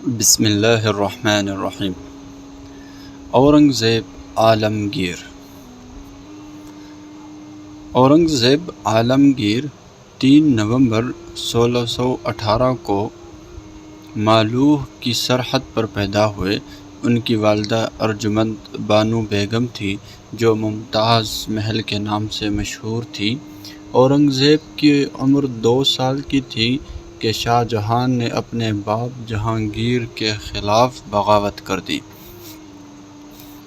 بسم اللہ الرحمن الرحیم۔ اورنگزیب عالمگیر۔ اورنگزیب عالمگیر 3 نومبر 1618 کو مالوہ کی سرحد پر پیدا ہوئے۔ ان کی والدہ ارجمند بانو بیگم تھی جو ممتاز محل کے نام سے مشہور تھی۔ اورنگزیب کی عمر 2 سال کی تھی کہ شاہ جہاں نے اپنے باپ جہانگیر کے خلاف بغاوت کر دی۔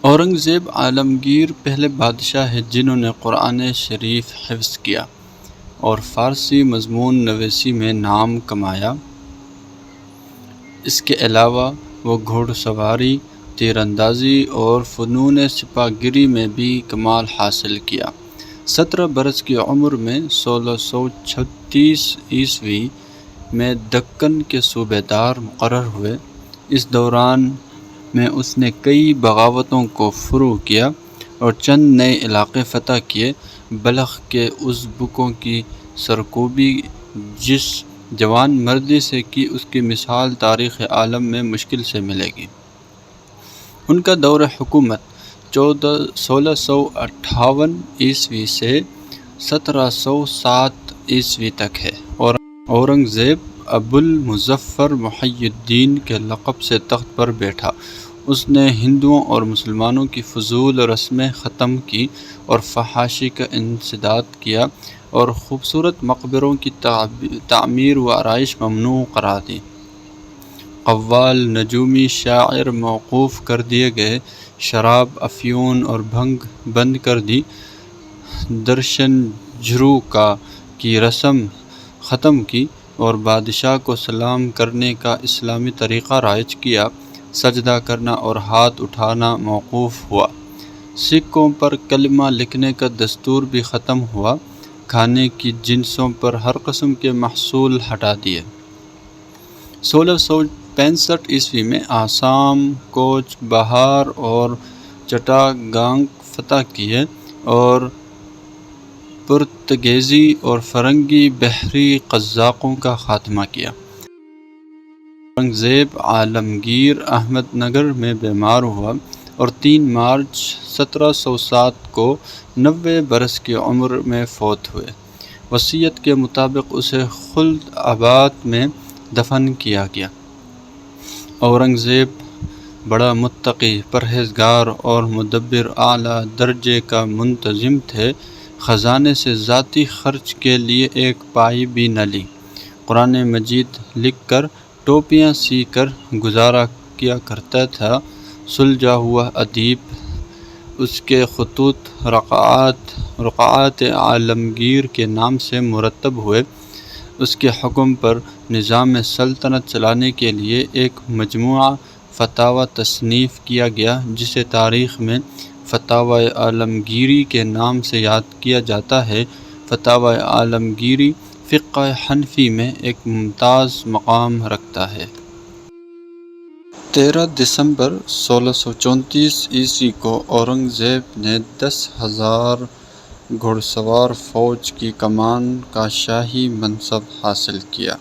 اورنگزیب عالمگیر پہلے بادشاہ ہیں جنہوں نے قرآن شریف حفظ کیا اور فارسی مضمون نویسی میں نام کمایا۔ اس کے علاوہ وہ گھوڑ سواری، تیر اندازی اور فنون سپاہ گری میں بھی کمال حاصل کیا۔ 17 برس کی عمر میں 1636 عیسوی میں دکن کے صوبے دار مقرر ہوئے۔ اس دوران میں اس نے کئی بغاوتوں کو فروغ کیا اور چند نئے علاقے فتح کیے۔ بلخ کے ازبکوں کی سرکوبی جس جوان مردی سے کی، اس کی مثال تاریخ عالم میں مشکل سے ملے گی۔ ان کا دور حکومت 1658 عیسوی سے 1707 عیسوی تک ہے۔ اورنگزیب ابوالمظفر محی الدین کے لقب سے تخت پر بیٹھا۔ اس نے ہندوؤں اور مسلمانوں کی فضول رسمیں ختم کی اور فحاشی کا انسداد کیا اور خوبصورت مقبروں کی تعمیر و آرائش ممنوع قرار دی۔ قوال، نجومی، شاعر موقوف کر دیے گئے۔ شراب، افیون اور بھنگ بند کر دی۔ درشن جھرو کی رسم ختم کی اور بادشاہ کو سلام کرنے کا اسلامی طریقہ رائج کیا۔ سجدہ کرنا اور ہاتھ اٹھانا موقوف ہوا۔ سکوں پر کلمہ لکھنے کا دستور بھی ختم ہوا۔ کھانے کی جنسوں پر ہر قسم کے محصول ہٹا دیے۔ 1665 عیسوی میں آسام، کوچ بہار اور چٹاگانگ فتح کیے اور پرتگیزی اور فرنگی بحری قزاقوں کا خاتمہ کیا۔ اورنگزیب عالمگیر احمد نگر میں بیمار ہوا اور 3 مارچ 1707 کو 90 برس کی عمر میں فوت ہوئے۔ وصیت کے مطابق اسے خلد آباد میں دفن کیا گیا۔ اورنگزیب بڑا متقی، پرہیزگار اور مدبر اعلیٰ درجے کا منتظم تھے۔ خزانے سے ذاتی خرچ کے لیے ایک پائی بھی نہ لی۔ قرآن مجید لکھ کر، ٹوپیاں سی کر گزارا کیا کرتا تھا۔ سلجھا ہوا ادیب۔ اس کے خطوط رقعات عالمگیر کے نام سے مرتب ہوئے۔ اس کے حکم پر نظام سلطنت چلانے کے لیے ایک مجموعہ فتاوی تصنیف کیا گیا جسے تاریخ میں فتاوی عالمگیری کے نام سے یاد کیا جاتا ہے۔ فتاوی عالمگیری فقہ حنفی میں ایک ممتاز مقام رکھتا ہے۔ 13 دسمبر 1634 عیسوی کو اورنگزیب نے 10,000 گھوڑ سوار فوج کی کمان کا شاہی منصب حاصل کیا۔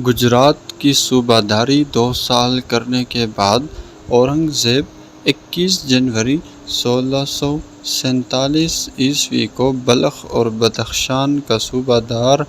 گجرات کی صوبہ داری 2 سال کرنے کے بعد اورنگزیب 21 جنوری 1647 عیسوی کو بلخ اور بدخشان کا صوبہ دار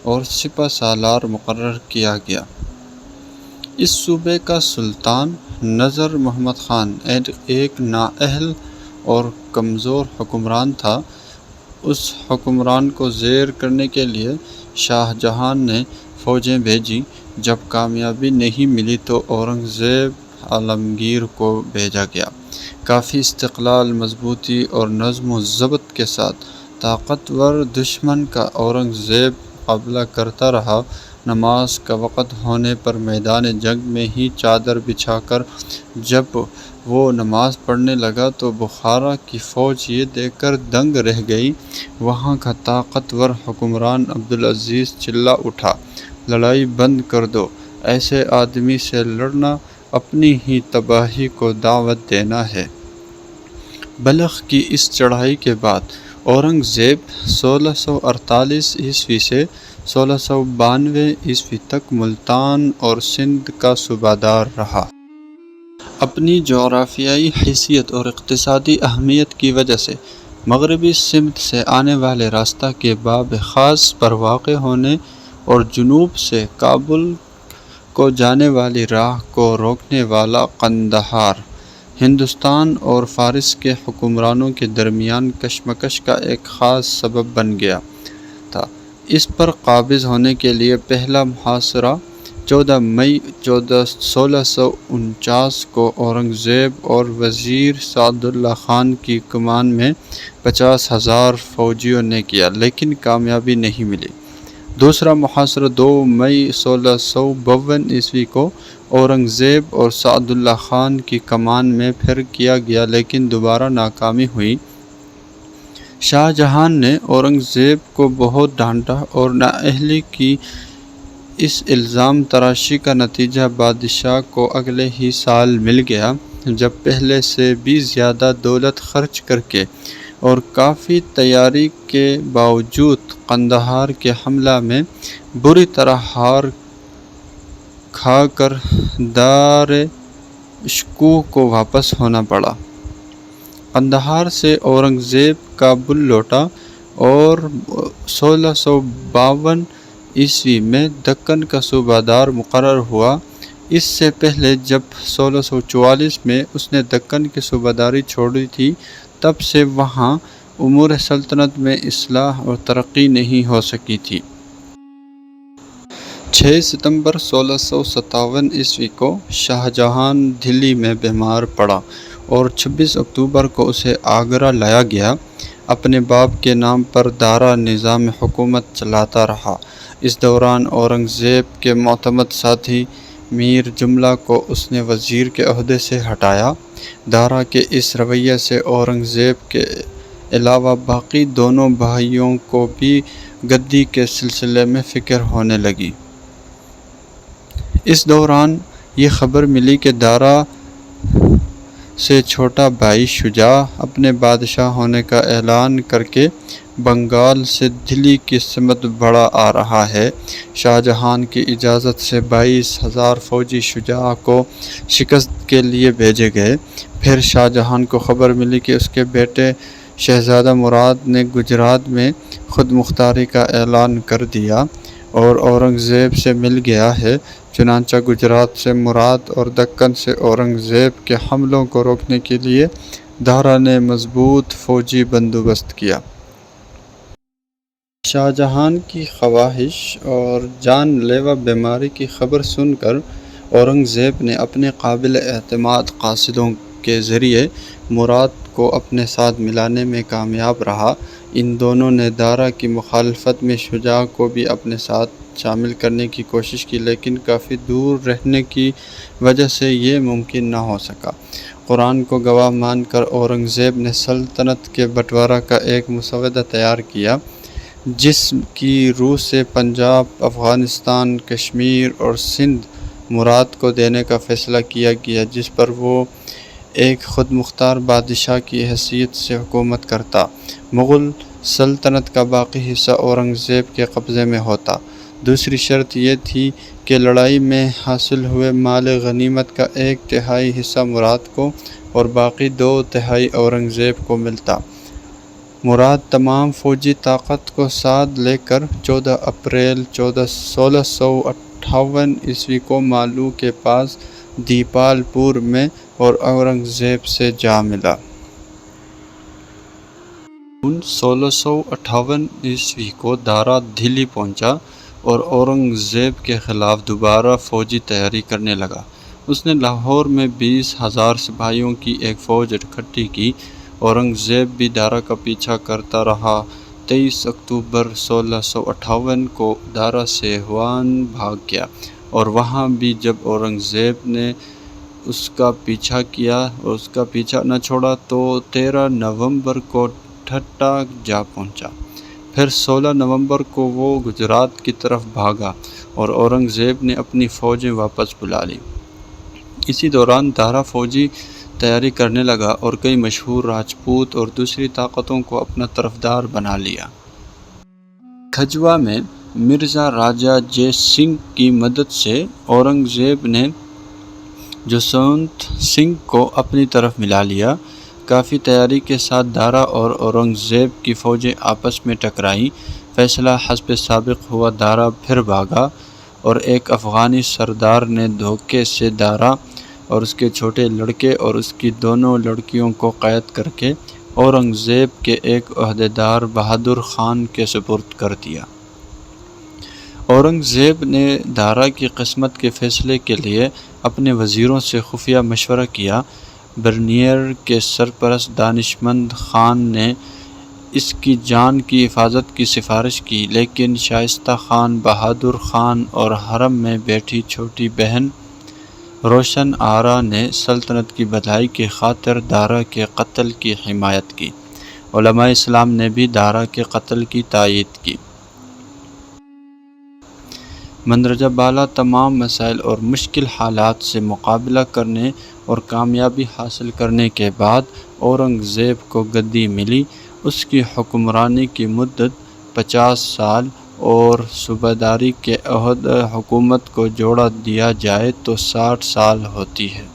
اور سپہ سالار مقرر کیا گیا۔ اس صوبے کا سلطان نذر محمد خان ایک نااہل اور کمزور حکمران تھا۔ اس حکمران کو زیر کرنے کے لیے شاہ جہاں نے فوجیں بھیجیں۔ جب کامیابی نہیں ملی تو اورنگزیب عالمگیر کو بھیجا گیا۔ کافی استقلال، مضبوطی اور نظم و ضبط کے ساتھ طاقتور دشمن کا اورنگزیب مقابلہ کرتا رہا۔ نماز کا وقت ہونے پر میدان جنگ میں ہی چادر بچھا کر جب وہ نماز پڑھنے لگا تو بخارا کی فوج یہ دیکھ کر دنگ رہ گئی۔ وہاں کا طاقتور حکمران عبدالعزیز چلا اٹھا، لڑائی بند کر دو، ایسے آدمی سے لڑنا اپنی ہی تباہی کو دعوت دینا ہے۔ بلخ کی اس چڑھائی کے بعد اورنگزیب 1648 عیسوی سے 1692 عیسوی تک ملتان اور سندھ کا صوبہ دار رہا۔ اپنی جغرافیائی حیثیت اور اقتصادی اہمیت کی وجہ سے مغربی سمت سے آنے والے راستہ کے باب خاص پر واقع ہونے اور جنوب سے کابل کو جانے والی راہ کو روکنے والا قندھار ہندوستان اور فارس کے حکمرانوں کے درمیان کشمکش کا ایک خاص سبب بن گیا تھا۔ اس پر قابض ہونے کے لیے پہلا محاصرہ 14 مئی 1649 کو اورنگزیب اور وزیر سعد اللہ خان کی کمان میں 50,000 فوجیوں نے کیا، لیکن کامیابی نہیں ملی۔ دوسرا محاصرہ 2 مئی 1652 عیسوی کو اورنگزیب اور سعد اللہ خان کی کمان میں پھر کیا گیا، لیکن دوبارہ ناکامی ہوئی۔ شاہ جہان نے اورنگزیب کو بہت ڈانٹا اور نااہلی کی۔ اس الزام تراشی کا نتیجہ بادشاہ کو اگلے ہی سال مل گیا، جب پہلے سے بھی زیادہ دولت خرچ کرکے اور کافی تیاری کے باوجود قندھار کے حملہ میں بری طرح ہار کھا کر دار شکوہ کو واپس ہونا پڑا۔ قندھار سے اورنگزیب کابل لوٹا اور 1652 عیسوی میں دکن کا صوبہ دار مقرر ہوا۔ اس سے پہلے جب 1644 میں اس نے دکن کی صوبہ داری چھوڑی تھی، تب سے وہاں امور سلطنت میں اصلاح اور ترقی نہیں ہو سکی تھی۔ 6 ستمبر 1657 عیسوی کو شاہ جہان دہلی میں بیمار پڑا اور 26 اکتوبر کو اسے آگرہ لایا گیا۔ اپنے باپ کے نام پر دارا نظام حکومت چلاتا رہا۔ اس دوران اورنگزیب کے معتمد ساتھی میر جملہ کو اس نے وزیر کے عہدے سے ہٹایا۔ دارا کے اس رویے سے اورنگزیب کے علاوہ باقی دونوں بھائیوں کو بھی گدی کے سلسلے میں فکر ہونے لگی۔ اس دوران یہ خبر ملی کہ دارا سے چھوٹا بھائی شجاع اپنے بادشاہ ہونے کا اعلان کرکے بنگال سے دہلی کی سمت بڑھا آ رہا ہے۔ شاہ جہان کی اجازت سے 22,000 فوجی شجاع کو شکست کے لیے بھیجے گئے۔ پھر شاہ جہان کو خبر ملی کہ اس کے بیٹے شہزادہ مراد نے گجرات میں خود مختاری کا اعلان کر دیا اور اورنگزیب سے مل گیا ہے۔ چنانچہ گجرات سے مراد اور دکن سے اورنگزیب کے حملوں کو روکنے کے لیے دارا نے مضبوط فوجی بندوبست کیا۔ شاہ جہان کی خواہش اور جان لیوا بیماری کی خبر سن کر اورنگزیب نے اپنے قابل اعتماد قاصدوں کے ذریعے مراد کو اپنے ساتھ ملانے میں کامیاب رہا۔ ان دونوں نے دارا کی مخالفت میں شجاع کو بھی اپنے ساتھ شامل کرنے کی کوشش کی، لیکن کافی دور رہنے کی وجہ سے یہ ممکن نہ ہو سکا۔ قرآن کو گواہ مان کر اورنگزیب نے سلطنت کے بٹوارہ کا ایک مسودہ تیار کیا، جس کی روح سے پنجاب، افغانستان، کشمیر اور سندھ مراد کو دینے کا فیصلہ کیا گیا، جس پر وہ ایک خود مختار بادشاہ کی حیثیت سے حکومت کرتا۔ مغل سلطنت کا باقی حصہ اورنگزیب کے قبضے میں ہوتا۔ دوسری شرط یہ تھی کہ لڑائی میں حاصل ہوئے مال غنیمت کا 1/3 حصہ مراد کو اور باقی 2/3 اورنگزیب کو ملتا۔ مراد تمام فوجی طاقت کو ساتھ لے کر 14 اپریل 1658 عیسوی کو مالو کے پاس دیپال پور میں اور اورنگزیب سے جا ملا۔ 1658 عیسوی کو دارا دہلی پہنچا اور اورنگزیب کے خلاف دوبارہ فوجی تیاری کرنے لگا۔ اس نے لاہور میں 20,000 سپاہیوں کی ایک فوج اکٹھی کی۔ اورنگزیب بھی دارا کا پیچھا کرتا رہا۔ 23 اکتوبر 1658 کو دارا سے ہوان بھاگ گیا اور وہاں بھی جب اورنگزیب نے اس کا پیچھا کیا اور اس کا پیچھا نہ چھوڑا تو 13 نومبر کو ٹھٹہ جا پہنچا۔ پھر 16 نومبر کو وہ گجرات کی طرف بھاگا اور اورنگزیب نے اپنی فوجیں واپس بلا لیں۔ اسی دوران دارا فوجی تیاری کرنے لگا اور کئی مشہور راجپوت اور دوسری طاقتوں کو اپنا طرفدار بنا لیا۔ کھجوا میں مرزا راجہ جے سنگھ کی مدد سے اورنگزیب نے جسونت سنگھ کو اپنی طرف ملا لیا۔ کافی تیاری کے ساتھ دارا اور اورنگزیب کی فوجیں آپس میں ٹکرائیں۔ فیصلہ حسب سابق ہوا، دارا پھر بھاگا اور ایک افغانی سردار نے دھوکے سے دارا اور اس کے چھوٹے لڑکے اور اس کی دونوں لڑکیوں کو قید کر کے اورنگزیب کے ایک عہدیدار بہادر خان کے سپرد کر دیا۔ اورنگزیب نے دارا کی قسمت کے فیصلے کے لیے اپنے وزیروں سے خفیہ مشورہ کیا۔ برنیر کے سرپرست دانشمند خان نے اس کی جان کی حفاظت کی سفارش کی، لیکن شائستہ خان، بہادر خان اور حرم میں بیٹھی چھوٹی بہن روشن آرا نے سلطنت کی بھلائی کی خاطر دارا کے قتل کی حمایت کی۔ علماء اسلام نے بھی دارا کے قتل کی تائید کی۔ مندرجہ بالا تمام مسائل اور مشکل حالات سے مقابلہ کرنے اور کامیابی حاصل کرنے کے بعد اورنگزیب کو گدی ملی۔ اس کی حکمرانی کی مدت 50 سال اور صوبیداری کے عہد حکومت کو جوڑ دیا جائے تو 60 سال ہوتی ہے۔